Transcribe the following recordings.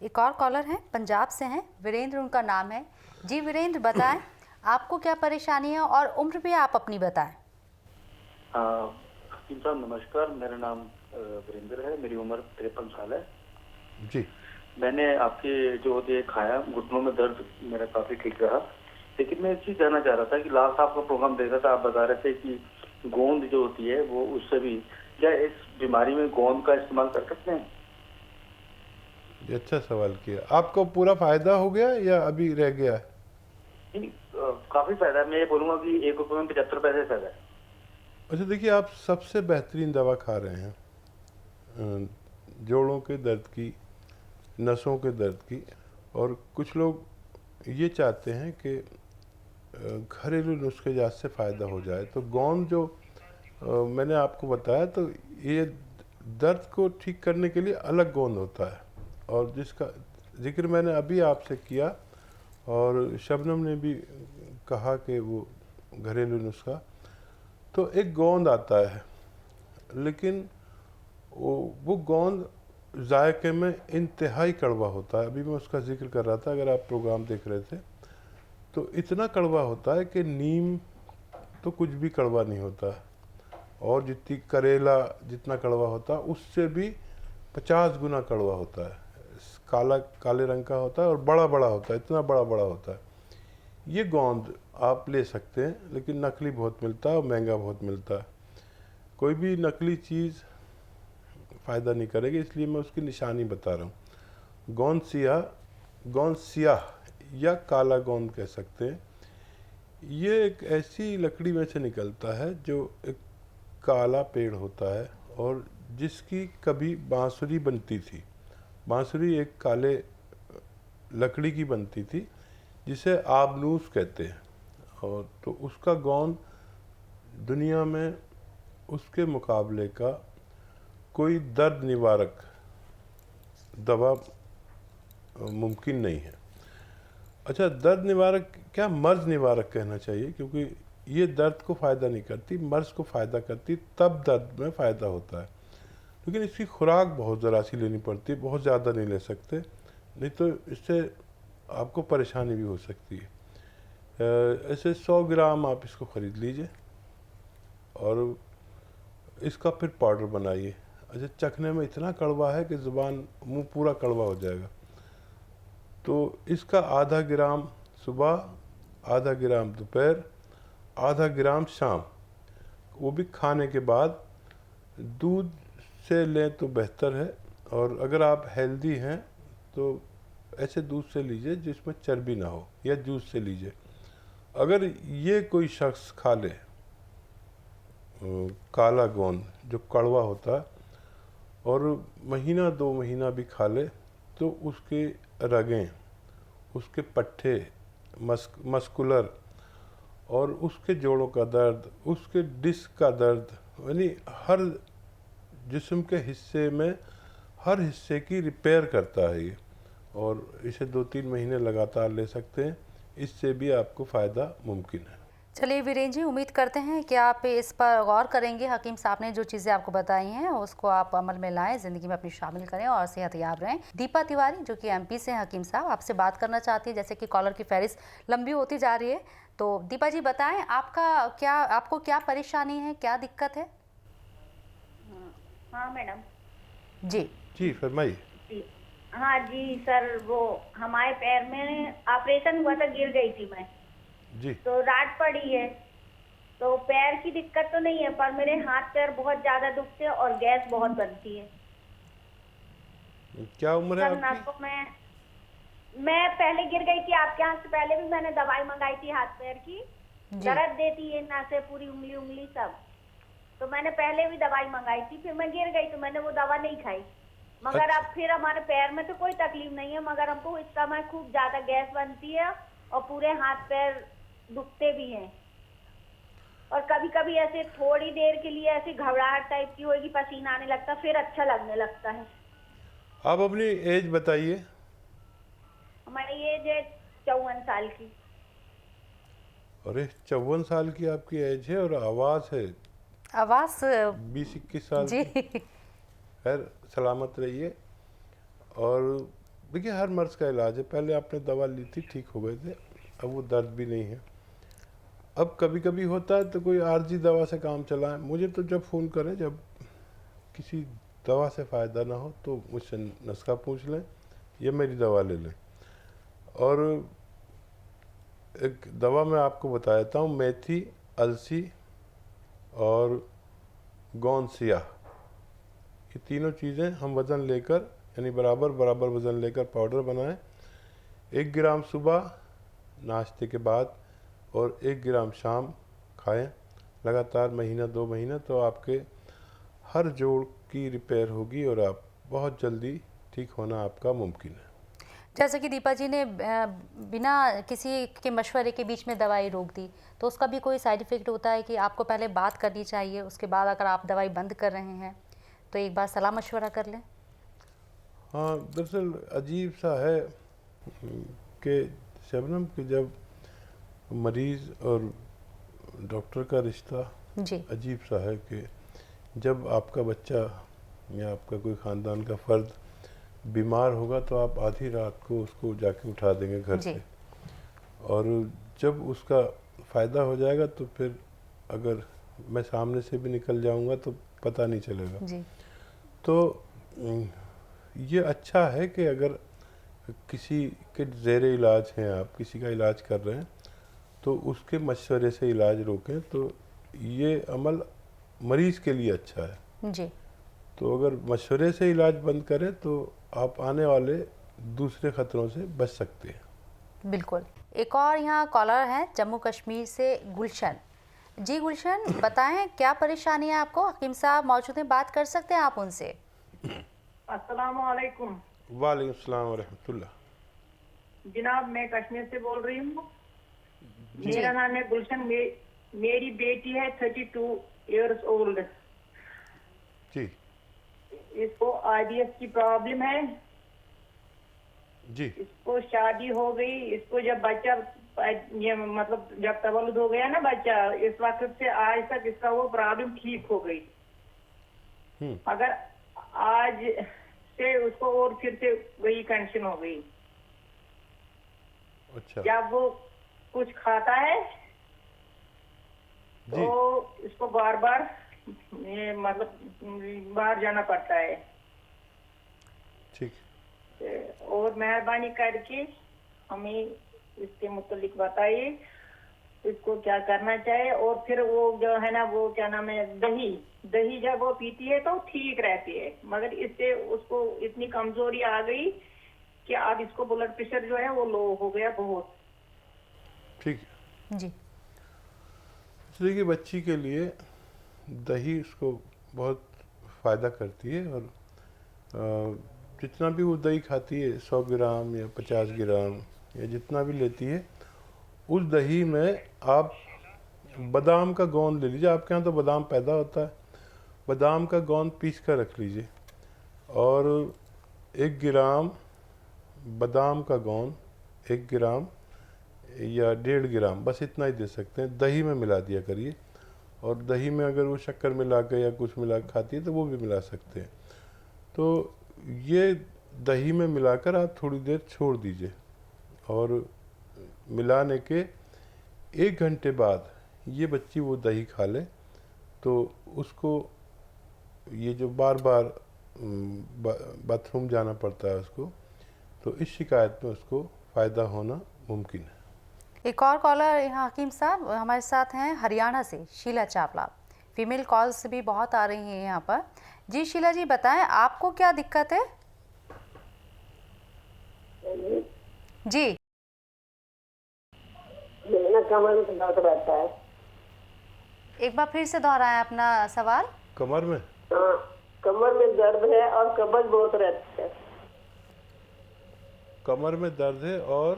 एक और कॉलर हैं, पंजाब से हैं, वीरेंद्र उनका नाम है। जी वीरेंद्र, बताएं आपको क्या परेशानी है और उम्र भी आप अपनी बताएं। हकीम साहब नमस्कार, मेरा नाम वीरेंद्र है, मेरी उम्र 53 साल है जी। मैंने आपके जो ये खाया, घुटनों में दर्द मेरा काफी ठीक रहा, लेकिन मैं एक चीज जानना चाह रहा था कि लास्ट आपका प्रोग्राम देखा था, आप बता रहे थे कि गोंद जो होती है वो उससे भी, क्या इस बीमारी में गोंद का इस्तेमाल कर सकते हैं? अच्छा सवाल किया। आपको पूरा फायदा हो गया या अभी रह गया है? नहीं, काफी फायदा है। मैं ये बोलूंगा कि 1 रुपये में 75 पैसे फायदा है। अच्छा देखिए, आप सबसे बेहतरीन दवा खा रहे हैं जोड़ों के दर्द की, नसों के दर्द की। और कुछ लोग ये चाहते हैं कि घरेलू नुस्खे जात से फ़ायदा हो जाए। तो गोंद जो मैंने आपको बताया, तो ये दर्द को ठीक करने के लिए अलग गोंद होता है, और जिसका जिक्र मैंने अभी आपसे किया, और शबनम ने भी कहा कि वो घरेलू नुस्खा, तो एक गोंद आता है, लेकिन वो गोंद जायके में इंतहाई कड़वा होता है। अभी मैं उसका जिक्र कर रहा था, अगर आप प्रोग्राम देख रहे थे, तो इतना कड़वा होता है कि नीम तो कुछ भी कड़वा नहीं होता है, और जितनी करेला जितना कड़वा होता है उससे भी 50 गुना कड़वा होता है। काला काले रंग का होता है और बड़ा बड़ा होता है, इतना बड़ा बड़ा होता है। ये गोंद आप ले सकते हैं, लेकिन नकली बहुत मिलता है और महंगा बहुत मिलता है। कोई भी नकली चीज़ फ़ायदा नहीं करेगी, इसलिए मैं उसकी निशानी बता रहा हूँ। गोंद सियाह या काला गोंद कह सकते हैं। ये एक ऐसी लकड़ी में से निकलता है जो एक काला पेड़ होता है, और जिसकी कभी बांसुरी बनती थी। बांसुरी एक काले लकड़ी की बनती थी, जिसे आबनूस कहते हैं। और तो उसका गोंद दुनिया में उसके मुकाबले का कोई दर्द निवारक दवा मुमकिन नहीं है। अच्छा, दर्द निवारक क्या, मर्ज निवारक कहना चाहिए, क्योंकि ये दर्द को फ़ायदा नहीं करती, मर्ज को फ़ायदा करती, तब दर्द में फ़ायदा होता है। लेकिन इसकी खुराक बहुत ज़रा सी लेनी पड़ती है, बहुत ज़्यादा नहीं ले सकते, नहीं तो इससे आपको परेशानी भी हो सकती है। ऐसे 100 ग्राम आप इसको ख़रीद लीजिए और इसका फिर पाउडर बनाइए। अच्छा, चखने में इतना कड़वा है कि ज़ुबान मुंह पूरा कड़वा हो जाएगा। तो इसका आधा ग्राम सुबह, आधा ग्राम दोपहर, आधा ग्राम शाम, वो भी खाने के बाद। दूध से लें तो बेहतर है, और अगर आप हेल्दी हैं तो ऐसे दूध से लीजिए जिसमें चर्बी ना हो, या जूस से लीजिए। अगर ये कोई शख्स खा ले काला गोंद जो कड़वा होता है, और महीना 2 महीना भी खा ले, तो उसके रगें, उसके पट्टे, मस्कुलर, और उसके जोड़ों का दर्द, उसके डिस्क का दर्द, यानी हर जिस्म के हिस्से में हर हिस्से की रिपेयर करता है ये। और इसे 2-3 महीने लगातार ले सकते हैं, इससे भी आपको फ़ायदा मुमकिन है। चलिए वीरेंद्र जी, उम्मीद करते हैं कि आप इस पर गौर करेंगे। हकीम साहब ने जो चीज़ें आपको बताई हैं उसको आप अमल में लाएं, ज़िंदगी में अपनी शामिल करें और सेहतयाब रहें। दीपा तिवारी जो कि एमपी से हैं, हकीम साहब आपसे बात करना चाहती है। जैसे कि कॉलर की फहरिस्त लंबी होती जा रही है, तो दीपा जी बताएं आपको क्या परेशानी है, क्या दिक्कत है? हाँ मैडम। जी फरमाइए। हाँ जी सर, वो हमारे पैर में ऑपरेशन हुआ था, गिर गई थी मैं जी। तो रात पड़ी है। तो पैर की दिक्कत तो नहीं है, पर मेरे हाथ पैर बहुत ज्यादा दुखते हैं और गैस बहुत बनती है। क्या उम्र है सर आपकी? मैं पहले गिर गई थी आपके यहाँ से, पहले भी मैंने दवाई मंगाई थी हाथ पैर की, दर्द देती है ना से पूरी उंगली सब। तो मैंने पहले भी दवाई मंगाई थी, फिर मैं गिर गई तो मैंने वो दवा नहीं खाई। मगर अब फिर हमारे पैर में तो कोई तकलीफ नहीं है, मगर हमको इस समय खूब ज्यादा गैस बनती है और पूरे हाथ पैर दुखते भी हैं। और कभी कभी ऐसे थोड़ी देर के लिए ऐसी घबराहट टाइप की होगी, पसीना आने लगता, फिर अच्छा लगने लगता है। आप अपनी एज बताइए। हमारी एज है 54 साल की। अरे 54 साल की आपकी एज है, और आवाज़ है 20-21 साल जी। की। खैर सलामत रहिए। और देखिए हर मर्ज़ का इलाज है। पहले आपने दवा ली थी, ठीक हो गए थे, अब वो दर्द भी नहीं है। अब कभी कभी होता है तो कोई आर्जी दवा से काम चलाएं। मुझे तो जब फ़ोन करें, जब किसी दवा से फ़ायदा ना हो तो मुझसे नुस्खा पूछ लें या मेरी दवा ले लें। और एक दवा मैं आपको बता देता हूँ, मेथी, अलसी और गोंद सियाह, ये तीनों चीज़ें हम वज़न लेकर, यानी बराबर बराबर वज़न लेकर पाउडर बनाएं। 1 ग्राम सुबह नाश्ते के बाद और 1 ग्राम शाम खाएं, लगातार महीना 2 महीना, तो आपके हर जोड़ की रिपेयर होगी और आप बहुत जल्दी ठीक होना आपका मुमकिन है। जैसे कि दीपा जी ने बिना किसी के मशवरे के बीच में दवाई रोक दी, तो उसका भी कोई साइड इफ़ेक्ट होता है कि आपको पहले बात करनी चाहिए, उसके बाद अगर आप दवाई बंद कर रहे हैं तो एक बार सलाह मशवरा कर लें? हाँ, दरअसल अजीब सा है कि शबनम, कि जब मरीज़ और डॉक्टर का रिश्ता जी अजीब सा है कि जब आपका बच्चा या आपका कोई ख़ानदान का फ़र्द बीमार होगा तो आप आधी रात को उसको जाके उठा देंगे घर जी से, और जब उसका फ़ायदा हो जाएगा तो फिर अगर मैं सामने से भी निकल जाऊंगा तो पता नहीं चलेगा। जी तो ये अच्छा है कि अगर किसी के ज़ेरे इलाज हैं, आप किसी का इलाज कर रहे हैं, तो उसके मशवरे से इलाज रोकें, तो ये अमल मरीज़ के लिए अच्छा है। जी तो अगर मशवरे से इलाज बंद करें तो आप आने वाले दूसरे ख़तरों से बच सकते हैं। बिल्कुल। एक और यहाँ कॉलर है जम्मू कश्मीर से, गुलशन जी। गुलशन, बताएं क्या परेशानी है आपको? हकीम साहब मौजूद हैं, बात कर सकते हैं आप उनसे। अस्सलाम वालेकुम। वालेकुम सलाम व रहमतुल्लाह। जनाब, मैं कश्मीर से बोल रही हूँ। मेरा नाम है गुलशन। मेरी बेटी है 32 इयर्स ओल्ड। जी इसको IBS की प्रॉब्लम है। जी इसको शादी हो गई। इसको जब बच्चा, ये मतलब जब तवल्लुद हो गया ना बच्चा, इस वक्त से आज तक इसका वो प्रॉब्लम ठीक हो गई। अगर आज से उसको और फिर से वही कंडीशन हो गई। अच्छा जब वो कुछ खाता है तो इसको बार बार मतलब बाहर जाना पड़ता है। ठीक। और मेहरबानी करके हमें इसके मुतालिक बताइए इसको क्या करना चाहिए। और फिर वो जो है ना, वो क्या नाम है, दही जब वो पीती है तो ठीक रहती है, मगर इससे उसको इतनी कमजोरी आ गई कि अब इसको ब्लड प्रेशर जो है वो लो हो गया बहुत। ठीक है जी। देखिए, बच्ची के लिए दही उसको बहुत फ़ायदा करती है, और जितना भी वो दही खाती है, 100 ग्राम या 50 ग्राम या जितना भी लेती है, उस दही में आप बादाम का गोंद ले लीजिए। आपके यहाँ तो बादाम पैदा होता है, बादाम का गोंद पीस कर रख लीजिए, और 1 ग्राम बादाम का गोंद, 1 ग्राम या 1.5 ग्राम, बस इतना ही दे सकते हैं, दही में मिला दिया करिए। और दही में अगर वो शक्कर मिला के या कुछ मिला के खाती है तो वो भी मिला सकते हैं। तो ये दही में मिलाकर आप थोड़ी देर छोड़ दीजिए, और मिलाने के 1 घंटे बाद ये बच्ची वो दही खा ले, तो उसको ये जो बार बार बाथरूम जाना पड़ता है उसको, तो इस शिकायत में उसको फ़ायदा होना मुमकिन है। एक और कॉलर यहाँ हकीम साहब हमारे साथ हैं, हरियाणा से शीला चावला। फीमेल कॉल्स भी बहुत आ रही हैं यहाँ पर। जी शीला जी, बताएं आपको क्या दिक्कत है? जी। मेरा कमर में दर्द रहता है। एक बार फिर से दोहराएं अपना सवाल। कमर में? हाँ, कमर में दर्द है और कब्ज बहुत रहती है। कमर में दर्द है और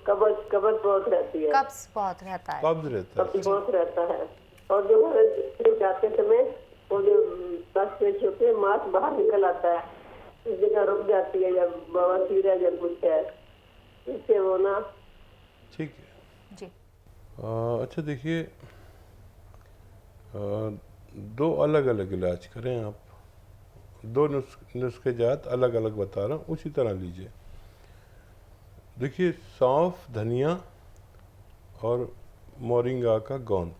कब्ज बहुत रहती है। कब्ज बहुत रहता है। कब्ज रहता है। कब्ज बहुत रहता है, और जो जाते समय वो जो बस में छोटे मांस बाहर निकल आता है, उस जगह रुक जाती है, जब बवासीर है, जब कुछ है, इससे वो ना। ठीक है जी। अच्छा देखिए, 2 अलग अलग इलाज करें आप। दो नुस्खे जात अलग अलग बता रहा हूँ, उसी तरह लीजिए। देखिए, सौंफ, धनिया और मोरिंगा का गोंद।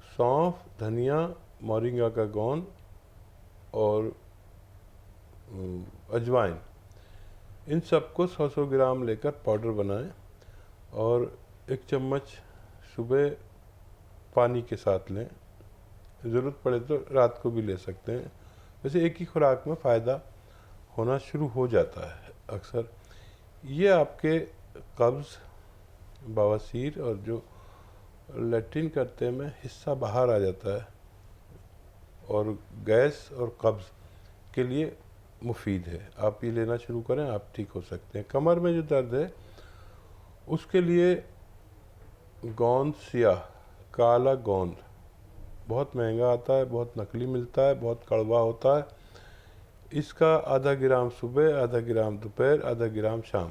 सौंफ, धनिया, मोरिंगा का गोंद और अजवाइन, इन सबको 100-100 ग्राम लेकर पाउडर बनाएं और 1 चम्मच सुबह पानी के साथ लें। ज़रूरत पड़े तो रात को भी ले सकते हैं। वैसे एक ही खुराक में फ़ायदा होना शुरू हो जाता है अक्सर। ये आपके कब्ज़, बवासीर और जो लैट्रिन करते में हिस्सा बाहर आ जाता है और गैस और कब्ज़ के लिए मुफीद है। आप ये लेना शुरू करें, आप ठीक हो सकते हैं। कमर में जो दर्द है उसके लिए गोंद सियाह, काला गोंद बहुत महंगा आता है, बहुत नकली मिलता है, बहुत कड़वा होता है। इसका आधा ग्राम सुबह, आधा ग्राम दोपहर, आधा ग्राम शाम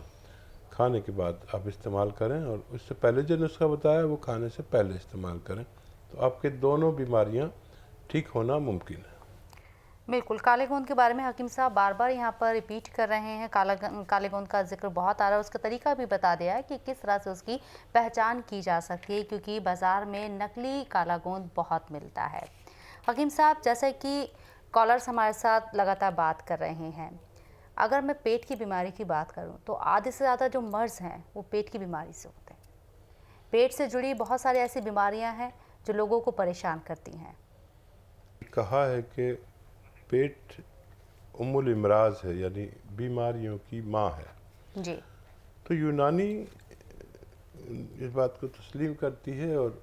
खाने के बाद आप इस्तेमाल करें और उससे पहले जो नुस्खा बताया वो खाने से पहले इस्तेमाल करें, तो आपके दोनों बीमारियां ठीक होना मुमकिन है। बिल्कुल, काले गोंद के बारे में हकीम साहब बार बार यहाँ पर रिपीट कर रहे हैं। काले गोंद का जिक्र बहुत आ रहा है, उसका तरीका भी बता दिया है कि किस तरह से उसकी पहचान की जा सकती है, क्योंकि बाज़ार में नकली काला गोंद बहुत मिलता है। हकीम साहब, जैसे कि कॉलर्स हमारे साथ लगातार बात कर रहे हैं, अगर मैं पेट की बीमारी की बात करूँ तो आधे से ज़्यादा जो मर्ज़ हैं वो पेट की बीमारी से होते हैं। पेट से जुड़ी बहुत सारी ऐसी बीमारियाँ हैं जो लोगों को परेशान करती हैं। कहा है कि पेट उम्मुल इमराज है, यानी बीमारियों की माँ है जी। तो यूनानी इस बात को तस्लीम करती है और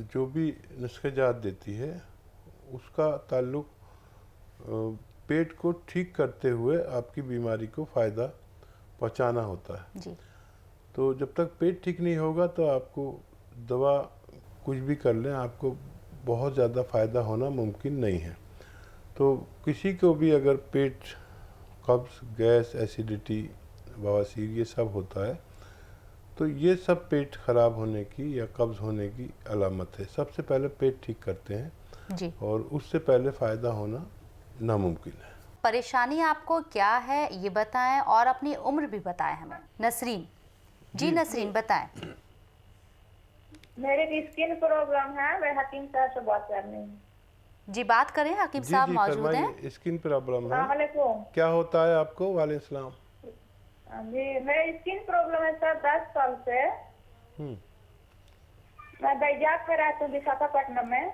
जो भी नुस्खेजात देती है उसका ताल्लुक पेट को ठीक करते हुए आपकी बीमारी को फ़ायदा पहुंचाना होता है जी। तो जब तक पेट ठीक नहीं होगा तो आपको दवा कुछ भी कर लें, आपको बहुत ज़्यादा फ़ायदा होना मुमकिन नहीं है। तो किसी को भी अगर पेट, कब्ज़, गैस, एसिडिटी, बवासीर ये सब होता है तो ये सब पेट ख़राब होने की या कब्ज़ होने की अलामत है। सबसे पहले पेट ठीक करते हैं जी। और उससे पहले फ़ायदा होना नामुमकिन है। परेशानी आपको क्या है ये बताएं और अपनी उम्र भी बताएं हमें। नसरीन जी, नसरीन बताएं। मेरे की स्किन प्रॉब्लम है, मैं हकीम साहब से बात करनी है। जी, बात करें, हकीम साहब मौजूद हैं। स्किन प्रॉब्लम है, वालेकुम। क्या होता है आपको? वालेकुम सलाम। जी, मेरी स्किन प्रॉब्लम है सर 10 साल से। मैं बैजाक में रहती हूँ, विशाखापट्टनम में।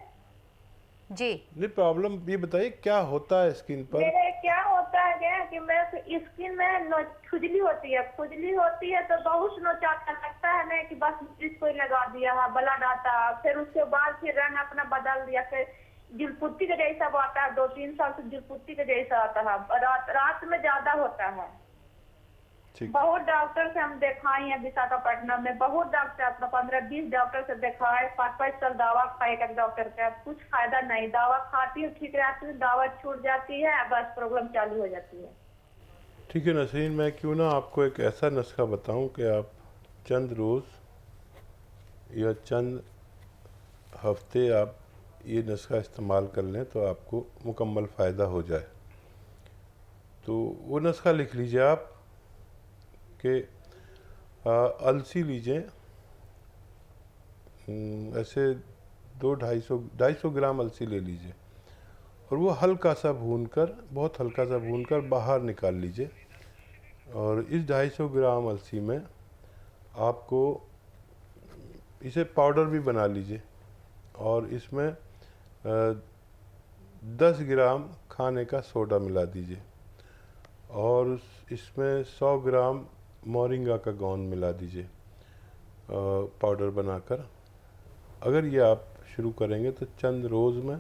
जी। नहीं, प्रॉब्लम ये बताइए क्या होता है स्किन पर? मेरे क्या होता है क्या कि मेरे स्किन में खुजली होती है। खुजली होती है तो बहुत नोचाता लगता है ना कि बस इसको लगा दिया है, ब्लड आता। फिर उसके बाद फिर रंग अपना बदल दिया, फिर जुलपुट्टी के जैसा आता है। 2-3 साल से जुलपुट्टी के जैसा आता है। रात में ज्यादा होता है। बहुत डॉक्टर से हम दिखाए हैं विशाखापट्टनम में, बहुत डॉक्टर, 15-20 डॉक्टर से दिखाए, 5-5 साल दवा खाए एक डॉक्टर का, कुछ फायदा नहीं। दवा खाती हूँ, ठीक रहती हूँ, दवा छूट जाती है, बस प्रॉब्लम चालू हो जाती है। ठीक है नसरीन, मैं क्यों ना आपको एक ऐसा नुस्खा बताऊं कि आप चंद रोज़ या चंद हफ्ते आप ये नुस्खा इस्तेमाल कर लें तो आपको मुकम्मल फ़ायदा हो जाए। तो वो नुस्खा लिख लीजिए आप कि अलसी लीजिए, ऐसे 200-250 ग्राम अलसी ले लीजिए और वो हल्का सा भूनकर, बहुत हल्का सा भूनकर बाहर निकाल लीजिए। और इस 250 ग्राम अलसी में आपको इसे पाउडर भी बना लीजिए और इसमें 10 ग्राम खाने का सोडा मिला दीजिए और इसमें 100 ग्राम मोरिंगा का गोंद मिला दीजिए पाउडर बनाकर। अगर ये आप शुरू करेंगे तो चंद रोज़ में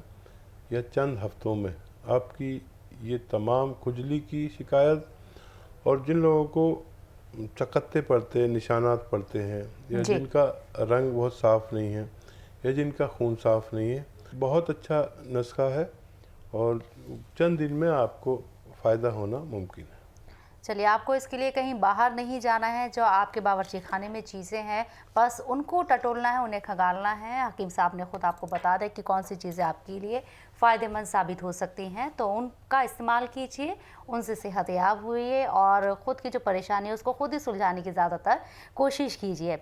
या चंद हफ्तों में आपकी ये तमाम खुजली की शिकायत और जिन लोगों को चकत्ते पड़ते हैं, निशानात पड़ते हैं या जिनका रंग बहुत साफ़ नहीं है या जिनका खून साफ़ नहीं है, बहुत अच्छा नुस्खा है और चंद दिन में आपको फ़ायदा होना मुमकिन है। चलिए, आपको इसके लिए कहीं बाहर नहीं जाना है। जो आपके बावर्ची खाने में चीज़ें हैं, बस उनको टटोलना है, उन्हें खंगालना है। हकीम साहब ने खुद आपको बता दें कि कौन सी चीज़ें आपके लिए फ़ायदेमंद साबित हो सकती हैं, तो उनका इस्तेमाल कीजिए, उनसे सेहतयाब हुइए और ख़ुद की जो परेशानी है उसको खुद ही सुलझाने की ज़्यादातर कोशिश कीजिए।